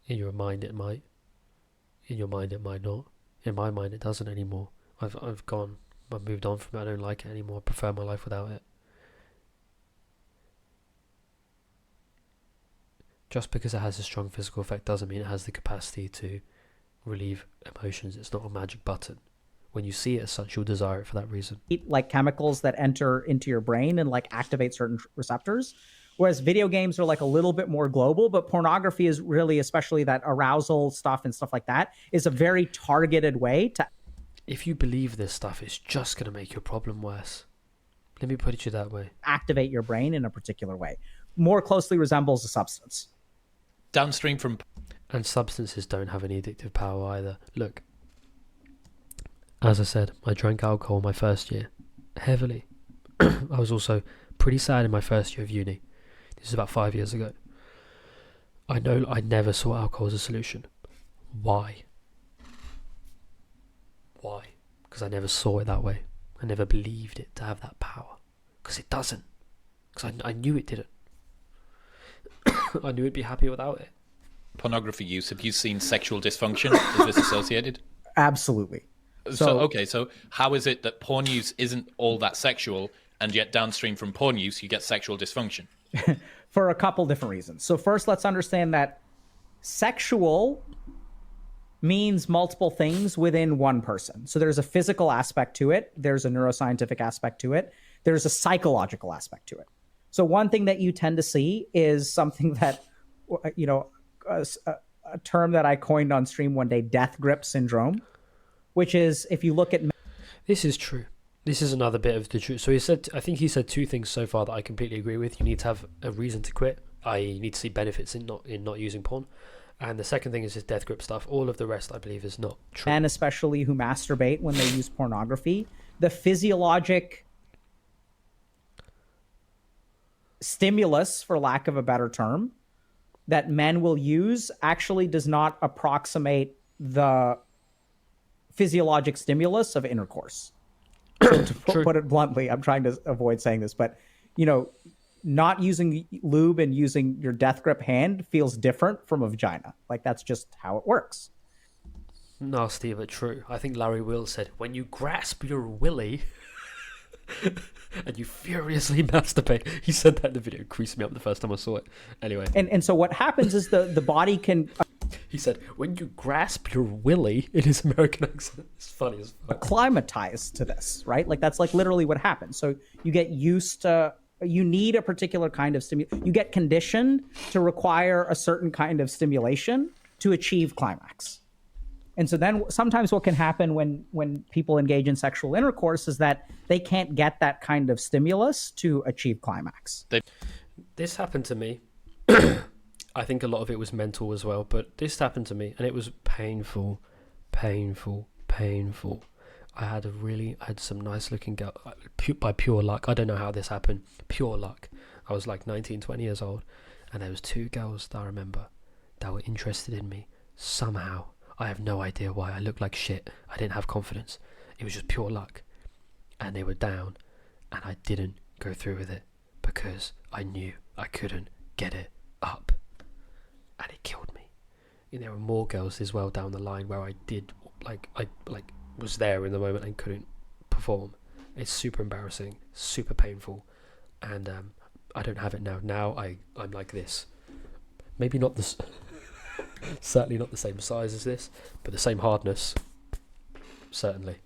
In your mind it might. In your mind it might not. In my mind it doesn't anymore. I've moved on from it. I don't like it anymore. I prefer my life without it. Just because it has a strong physical effect doesn't mean it has the capacity to relieve emotions. It's not a magic button. When you see it as such, you'll desire it for that reason. like chemicals that enter into your brain and like activate certain receptors. Whereas video games are like a little bit more global, but pornography is really, especially that arousal stuff and stuff like that, is a very targeted way to. If you believe this stuff, it's just going to make your problem worse. Let me put it to you that way. Activate your brain in a particular way. More closely resembles a substance. Downstream from... And substances don't have any addictive power either. Look, as I said, I drank alcohol my first year. Heavily. I was also pretty sad in my first year of uni. This is about 5 years ago. I know I never saw alcohol as a solution. Why? Why? Because I never saw it that way. I never believed it to have that power. Because it doesn't. Because I knew it didn't. I knew it'd be happy without it. Pornography use, have you seen sexual dysfunction? Is this associated? Absolutely. So how is it that porn use isn't all that sexual, and yet downstream from porn use, you get sexual dysfunction? For a couple different reasons. So first, let's understand that sexual means multiple things within one person. So there's a physical aspect to it. There's a neuroscientific aspect to it. There's a psychological aspect to it. So one thing that you tend to see is something that, a term that I coined on stream one day, death grip syndrome, which is if you look at... This is true. This is another bit of the truth. So I think he said two things so far that I completely agree with. You need to have a reason to quit. I need to see benefits in not using porn. And the second thing is this death grip stuff. All of the rest, I believe, is not true. And especially who masturbate when they use pornography, the physiologic stimulus, for lack of a better term, that men will use actually does not approximate the physiologic stimulus of intercourse. So to put it bluntly, I'm trying to avoid saying this, but not using lube and using your death grip hand feels different from a vagina. Like that's just how it works. Nasty but true. I think Larry Wills said, when you grasp your willy and you furiously masturbate. He said that in the video. It creased me up the first time I saw it. Anyway. And so what happens is the body can... He said, when you grasp your willy in his American accent. It's funny as fuck. Acclimatize to this, right? Like that's like literally what happens. So you get used to... You need a particular kind of stimulation. You get conditioned to require a certain kind of stimulation to achieve climax. And so then sometimes what can happen when people engage in sexual intercourse is that they can't get that kind of stimulus to achieve climax. This happened to me. I think a lot of it was mental as well, but this happened to me and it was painful. I had some nice looking girl by pure luck. I don't know how this happened. Pure luck. I was like 19, 20 years old, and there was two girls that I remember that were interested in me somehow. I have no idea why. I looked like shit. I didn't have confidence. It was just pure luck. And they were down, and I didn't go through with it because I knew I couldn't get it up. And it killed me. And there were more girls as well down the line where I did, I was there in the moment and couldn't perform. It's super embarrassing, super painful, and I don't have it now. Now I'm like this. Maybe not this. Certainly not the same size as this, but the same hardness. Certainly.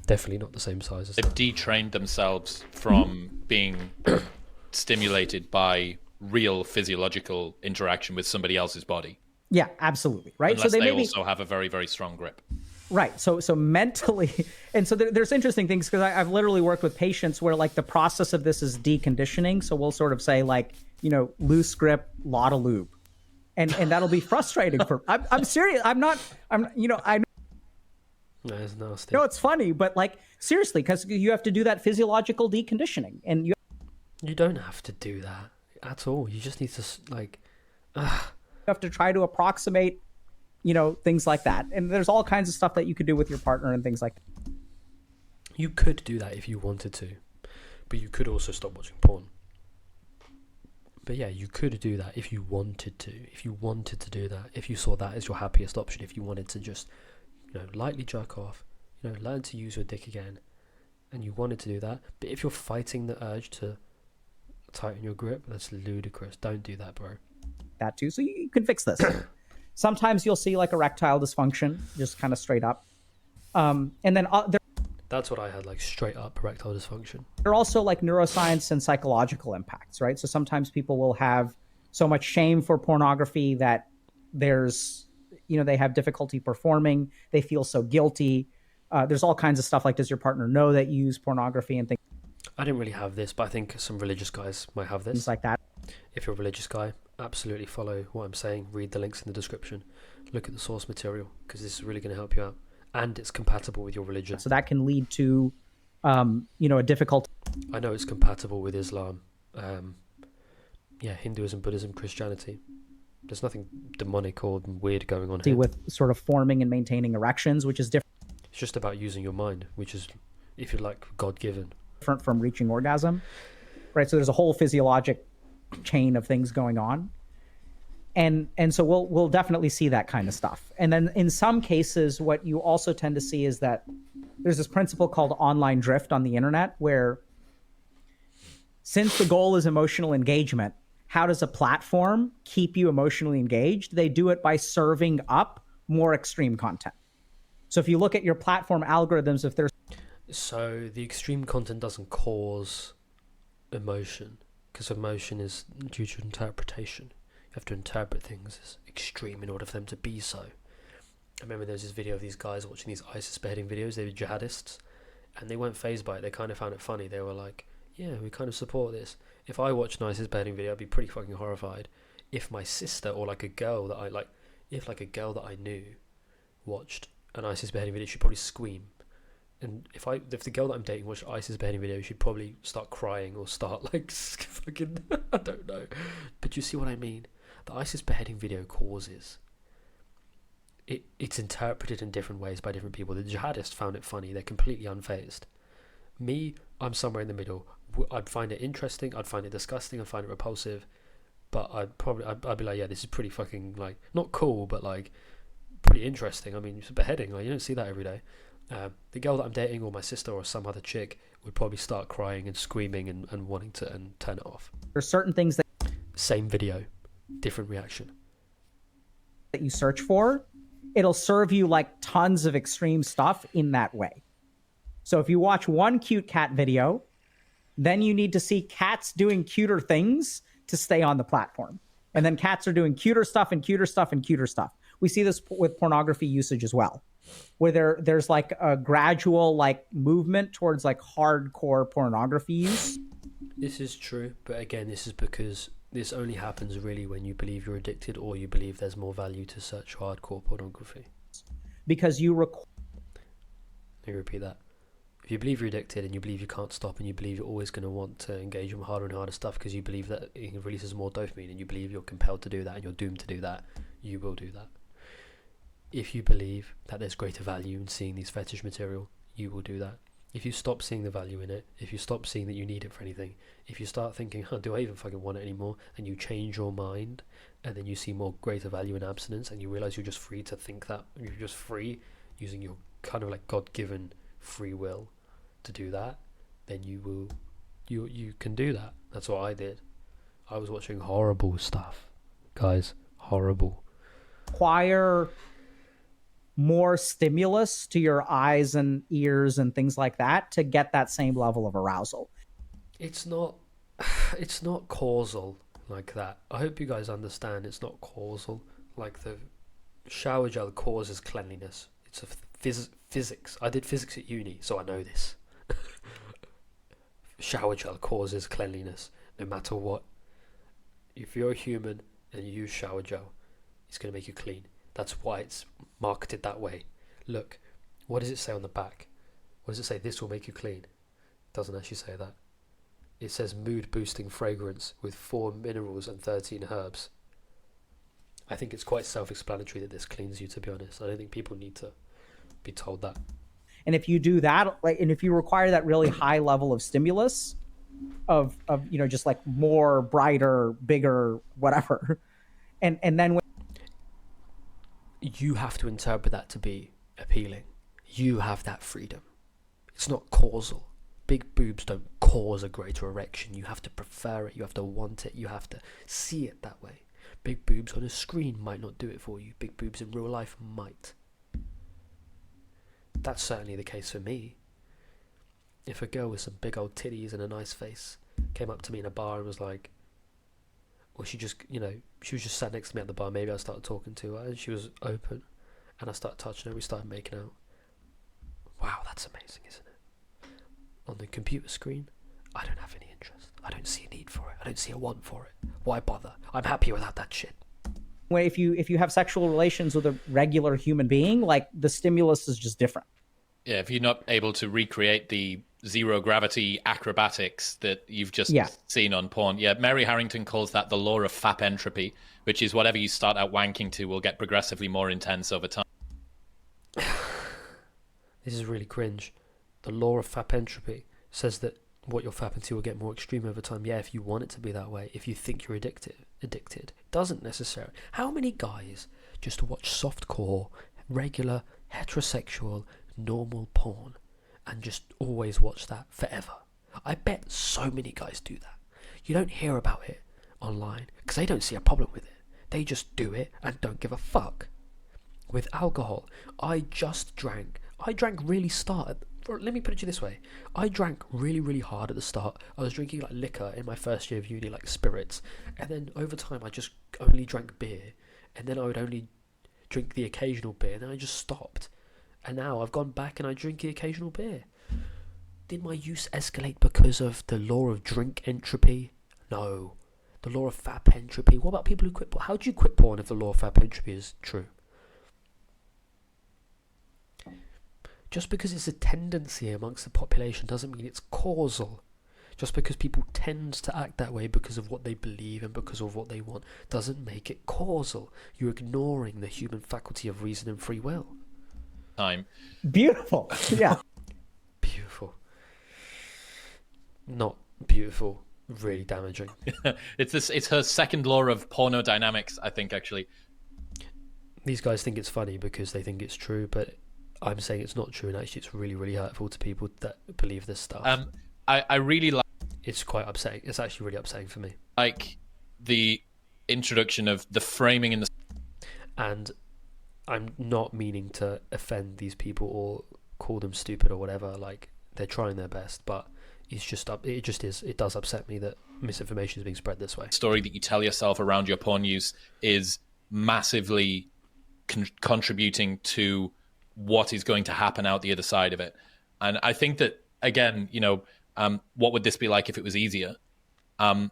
Definitely not the same size as They've that. detrained themselves from being stimulated by real physiological interaction with somebody else's body. Yeah, absolutely. Right. Unless so they maybe also have a very, very strong grip. right. So mentally, and so there's interesting things because I've literally worked with patients where like the process of this is deconditioning. So we'll sort of say like, you know, loose grip, lot of lube, and that'll be frustrating for. I'm serious. I know No, it's nasty. no, it's funny, but like seriously, because you have to do that physiological deconditioning, and you You don't have to do that at all. You just need to like. have to try to approximate, you know, things like that. And there's all kinds of stuff that you could do with your partner and things like that. You could do that if you wanted to, but you could also stop watching porn. But yeah, you could do that if you wanted to. If you wanted to do that, if you saw that as your happiest option, if you wanted to just, you know, lightly jerk off, you know, learn to use your dick again, and you wanted to do that. But if you're fighting the urge to tighten your grip, that's ludicrous. Don't do that, bro. That too. So you can fix this. Sometimes you'll see like erectile dysfunction, just kind of straight up. And then That's what I had, like straight up erectile dysfunction. there are also like neuroscience and psychological impacts, right? So sometimes people will have so much shame for pornography that there's, you know, they have difficulty performing. They feel so guilty. There's all kinds of stuff like, does your partner know that you use pornography and I didn't really have this, but I think some religious guys might have this. things like that? If you're a religious guy, absolutely follow what I'm saying. Read the links in the description. Look at the source material, because this is really going to help you out. And it's compatible with your religion. So that can lead to, you know, a difficult I know it's compatible with Islam. Hinduism, Buddhism, Christianity. There's nothing demonic or weird going on here. with sort of forming and maintaining erections, which is It's just about using your mind, which is, if you like, God-given. different from reaching orgasm, right? So there's a whole physiologic chain of things going on. And so we'll definitely see that kind of stuff. And then in some cases, what you also tend to see is that there's this principle called online drift on the internet, where since the goal is emotional engagement, how does a platform keep you emotionally engaged? They do it by serving up more extreme content. So if you look at your platform algorithms, if there's So the extreme content doesn't cause emotion, because emotion is due to interpretation. You have to interpret things as extreme in order for them to be so. I remember there was this video of these guys watching these ISIS beheading videos. They were jihadists, and they weren't fazed by it. They kind of found it funny. They were like, yeah, we kind of support this. If I watched an ISIS beheading video, I'd be pretty fucking horrified. If my sister or like a girl that I like, if like a girl that I knew watched an ISIS beheading video, she'd probably scream. And if the girl that I'm dating watched ISIS beheading video, she'd probably start crying or start like fucking I don't know. But you see what I mean? The ISIS beheading video causes it's interpreted in different ways by different people. The jihadists found it funny. They're completely unfazed. Me, I'm somewhere in the middle. I'd find it interesting. I'd find it disgusting. I'd find it repulsive. But I'd be like, yeah, this is pretty fucking like not cool, but like pretty interesting. I mean, it's a beheading. Like you don't see that every day. The girl that I'm dating, or my sister, or some other chick, would probably start crying and screaming and wanting to and turn it off. there's certain things that Same video, different reaction. you search for, it'll serve you like tons of extreme stuff in that way. So if you watch one cute cat video, then you need to see cats doing cuter things to stay on the platform. And then cats are doing cuter stuff and cuter stuff and cuter stuff. We see this with pornography usage as well, where there's like a gradual like movement towards like hardcore pornography use. This is true, but again, this is because this only happens really when you believe you're addicted, or you believe there's more value to search hardcore pornography. Because you Let me repeat that. If you believe you're addicted and you believe you can't stop, and you believe you're always going to want to engage in harder and harder stuff because you believe that it releases more dopamine, and you believe you're compelled to do that and you're doomed to do that, you will do that. If you believe that there's greater value in seeing these fetish material, you will do that. If you stop seeing the value in it, if you stop seeing that you need it for anything, if you start thinking, do I even fucking want it anymore, and you change your mind, and then you see more greater value in abstinence, and you realize you're just free to think that, you're just free using your kind of like God-given free will to do that, then you can do that. That's what I did. I was watching horrible stuff, guys, horrible. require more stimulus to your eyes and ears and things like that to get that same level of arousal. It's not causal like that. I hope you guys understand it's not causal. Like the shower gel causes cleanliness. It's a physics. I did physics at uni, so I know this. Shower gel causes cleanliness no matter what. If you're a human and you use shower gel, it's going to make you clean. That's why it's marketed that way. Look, what does it say on the back? What does it say? This will make you clean. It doesn't actually say that. It says mood boosting fragrance with 4 minerals and 13 herbs. I think it's quite self-explanatory that this cleans you, to be honest. I don't think people need to be told that. And if you do that, like, and if you require that really high level of stimulus of just like more, brighter, bigger, whatever, and then you have to interpret that to be appealing. You have that freedom. It's not causal. Big boobs don't cause a greater erection. You have to prefer it. You have to want it. You have to see it that way. Big boobs on a screen might not do it for you. Big boobs in real life might. That's certainly the case for me. If a girl with some big old titties and a nice face came up to me in a bar and was like, or she just, she was just sat next to me at the bar, maybe I started talking to her and she was open and I started touching her, we started making out. Wow, that's amazing, isn't it? On the computer screen, I don't have any interest. I don't see a need for it. I don't see a want for it. Why bother? I'm happy without that shit. If you have sexual relations with a regular human being, like, the stimulus is just different. Yeah, if you're not able to recreate the zero gravity acrobatics that you've just seen on porn. Yeah, Mary Harrington calls that the law of F Entropy, which is whatever you start out wanking to will get progressively more intense over time. This is really cringe. The law of F Entropy says that what you're fapping to will get more extreme over time. Yeah, if you want it to be that way, if you think you're addicted. It doesn't necessarily. How many guys just watch softcore, regular, heterosexual, normal porn and just always watch that forever? I bet so many guys do that. You don't hear about it online because they don't see a problem with it. They just do it and don't give a fuck. With alcohol, I drank really let me put it to you this way. I drank really, really hard at the start. I was drinking like liquor in my first year of uni, like spirits. And then over time, I just only drank beer. And then I would only drink the occasional beer. And then I just stopped. And now I've gone back and I drink the occasional beer. Did my use escalate because of the law of drink entropy? No. The law of F Entropy. What about people who quit porn? How do you quit porn if the law of F Entropy is true? Just because it's a tendency amongst the population doesn't mean it's causal. Just because people tend to act that way because of what they believe and because of what they want doesn't make it causal. You're ignoring the human faculty of reason and free will. Beautiful. Yeah. Beautiful. Not beautiful. Really damaging. It's her second law of pornodynamics, I think, actually. These guys think it's funny because they think it's true, but I'm saying it's not true, and actually it's really, really hurtful to people that believe this stuff. I really like... It's quite upsetting. It's actually really upsetting for me. Like the introduction of the framing in the... And I'm not meaning to offend these people or call them stupid or whatever. Like, they're trying their best, but it does upset me that misinformation is being spread this way. Story that you tell yourself around your porn use is massively contributing to what is going to happen out the other side of it. And I think that, again, what would this be like if it was easier? There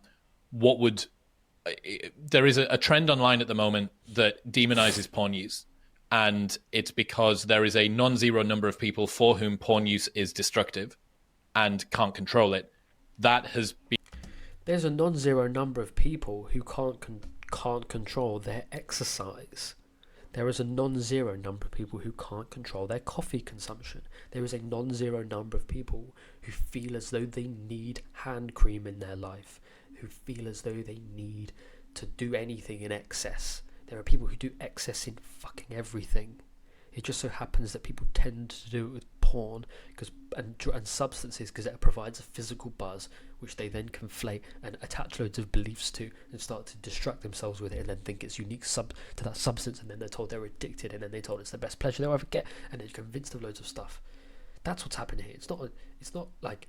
is a trend online at the moment that demonizes porn use. And it's because there is a non-zero number of people for whom porn use is destructive and can't control it. That has been... There's a non-zero number of people who can't control their exercise. There is a non-zero number of people who can't control their coffee consumption. There is a non-zero number of people who feel as though they need hand cream in their life, who feel as though they need to do anything in excess. There are people who do excess in fucking everything. It just so happens that people tend to do it with porn and substances because it provides a physical buzz, which they then conflate and attach loads of beliefs to and start to distract themselves with it, and then think it's unique to that substance, and then they're told they're addicted, and then they're told it's the best pleasure they'll ever get, and they're convinced of loads of stuff. That's what's happening here. It's not like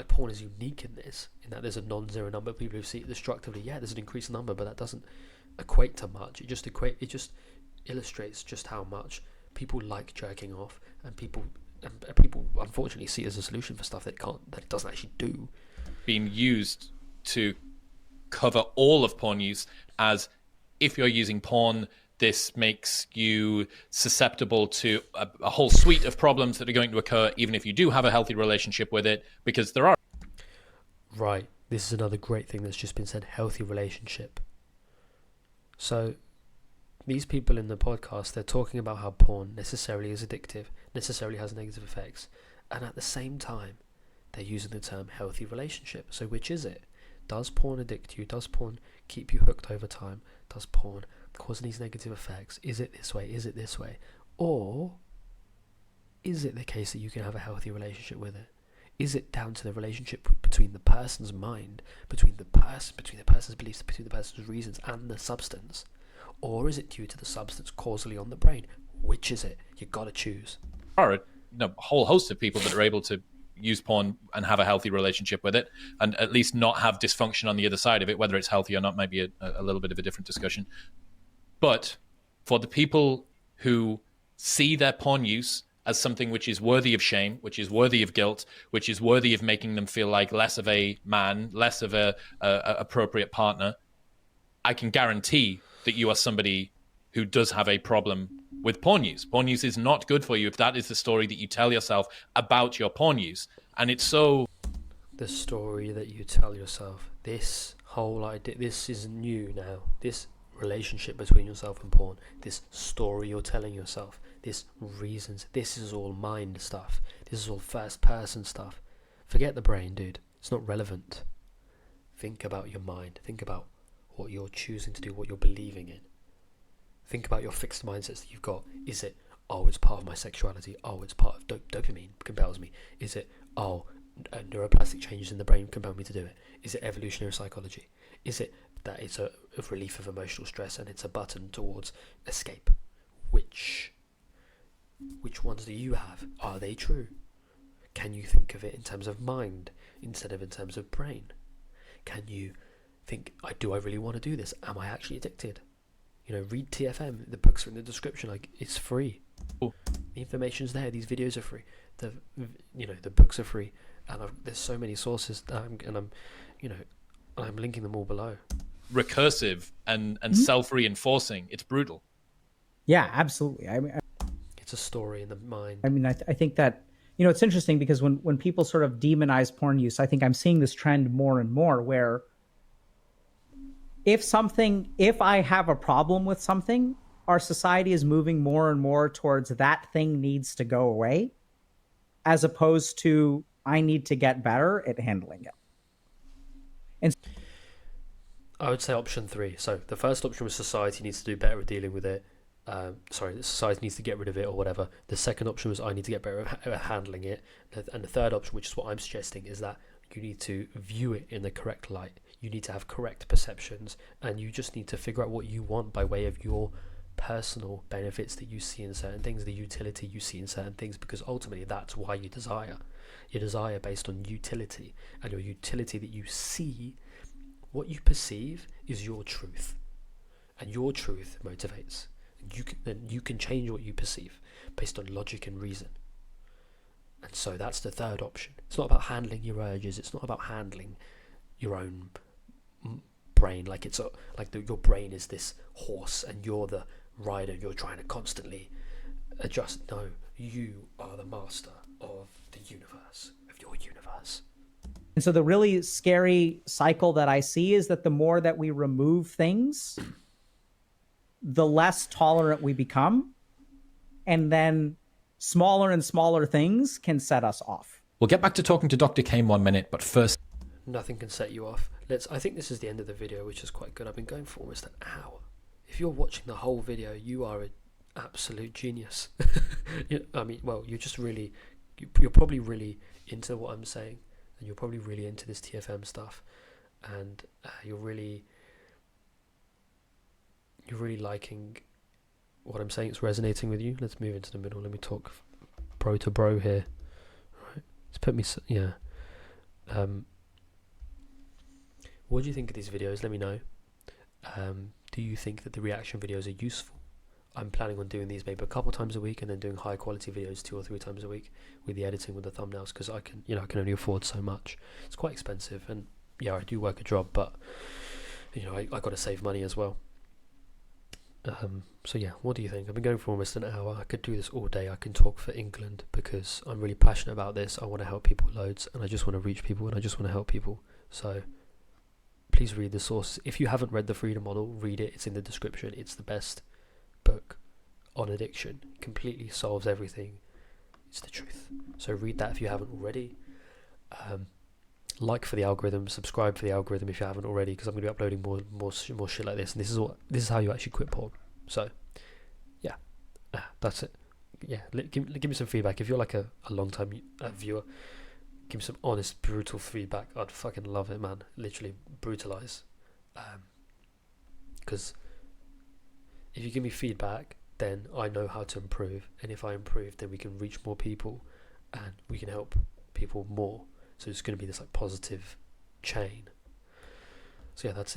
porn is unique in that there's a non-zero number of people who see it destructively. Yeah, there's an increased number, but that doesn't equate to much. It just illustrates just how much people like jerking off, and people unfortunately see it as a solution for stuff that it doesn't actually do. Being used to cover all of porn use as, if you're using porn, this makes you susceptible to a whole suite of problems that are going to occur even if you do have a healthy relationship with it, because there are. Right. This is another great thing that's just been said, healthy relationship. So these people in the podcast, they're talking about how porn necessarily is addictive, necessarily has negative effects, and at the same time, they're using the term healthy relationship. So which is it? Does porn addict you? Does porn keep you hooked over time? Does porn cause these negative effects? Is it this way? Is it this way? Or is it the case that you can have a healthy relationship with it? Is it down to the relationship between the person's mind, between the person's beliefs, between the person's reasons and the substance? Or is it due to the substance causally on the brain? Which is it? You gotta choose. There are a whole host of people that are able to use porn and have a healthy relationship with it, and at least not have dysfunction on the other side of it. Whether it's healthy or not might be a little bit of a different discussion. But for the people who see their porn use as something which is worthy of shame, which is worthy of guilt, which is worthy of making them feel like less of a man, less of a appropriate partner, I can guarantee that you are somebody who does have a problem with porn use. Porn use is not good for you if that is the story that you tell yourself about your porn use. And it's so... The story that you tell yourself. This whole idea, this is new now. This relationship between yourself and porn. This story you're telling yourself. This reasons. This is all mind stuff. This is all first person stuff. Forget the brain, dude. It's not relevant. Think about your mind. Think about what you're choosing to do, what you're believing in. Think about your fixed mindsets that you've got. Is it, oh, it's part of my sexuality. Oh, it's part of dopamine compels me. Is it, oh, neuroplastic changes in the brain compel me to do it? Is it evolutionary psychology? Is it that it's a relief of emotional stress and it's a button towards escape? Which ones do you have? Are they true? Can you think of it in terms of mind instead of in terms of brain? Can you think, do I really want to do this? Am I actually addicted? Read TFM. The books are in the description. Like, it's free. Oh. The information's there. These videos are free. The books are free. And there's so many sources that I'm linking them all below. Recursive and self-reinforcing. It's brutal. Yeah, absolutely. I mean, it's a story in the mind. I mean, I think that, it's interesting because when people sort of demonize porn use, I think I'm seeing this trend more and more where if I have a problem with something, our society is moving more and more towards that thing needs to go away, as opposed to I need to get better at handling it. And I would say option 3. So the first option was society needs to do better at dealing with it. Society needs to get rid of it or whatever. The second option was I need to get better at handling it. And the third option, which is what I'm suggesting, is that you need to view it in the correct light. You need to have correct perceptions, and you just need to figure out what you want by way of your personal benefits that you see in certain things, the utility you see in certain things, because ultimately that's why you desire. You desire based on utility, and your utility that you see, what you perceive is your truth, and your truth motivates. You can change what you perceive based on logic and reason. And so that's the third option. It's not about handling your urges. It's not about handling your own brain. Like your brain is this horse and you're the rider. You're trying to constantly adjust. No, you are the master of the universe, of your universe. And so the really scary cycle that I see is that the more that we remove things, the less tolerant we become. And then smaller and smaller things can set us off. We'll get back to talking to Dr. K in 1 minute, but first... Nothing can set you off. I think this is the end of the video, which is quite good. I've been going for almost an hour. If you're watching the whole video, you are absolute genius. I mean, well, you're probably really into what I'm saying, and you're probably really into this TFM stuff, and you're really liking what I'm saying. It's resonating with you. Let's move into the middle. Let me talk bro to bro here. Right. Let's put me. Yeah. What do you think of these videos? Let me know. Do you think that the reaction videos are useful? I'm planning on doing these maybe a couple times a week, and then doing high quality videos 2 or 3 times a week with the editing, with the thumbnails, because I can only afford so much. It's quite expensive, and yeah, I do work a job, but I got to save money as well. So yeah, what do you think? I've been going for almost an hour. I could do this all day. I can talk for England because I'm really passionate about this. I want to help people loads, and I just want to reach people, and I just want to help people. So please read the source. If you haven't read The Freedom Model, read it. It's in the description. It's the best book on addiction. It completely solves everything. It's the truth. So read that if you haven't already. Like for the algorithm, subscribe for the algorithm if you haven't already, because I'm going to be uploading more shit like this, and this is how you actually quit porn. So yeah, that's it. Yeah, give me some feedback if you're like a long time viewer. Give me some honest, brutal feedback. I'd fucking love it, man. Literally brutalize. Because if you give me feedback, then I know how to improve, and if I improve, then we can reach more people, and we can help people more. So it's going to be this like positive chain. So yeah, that's it.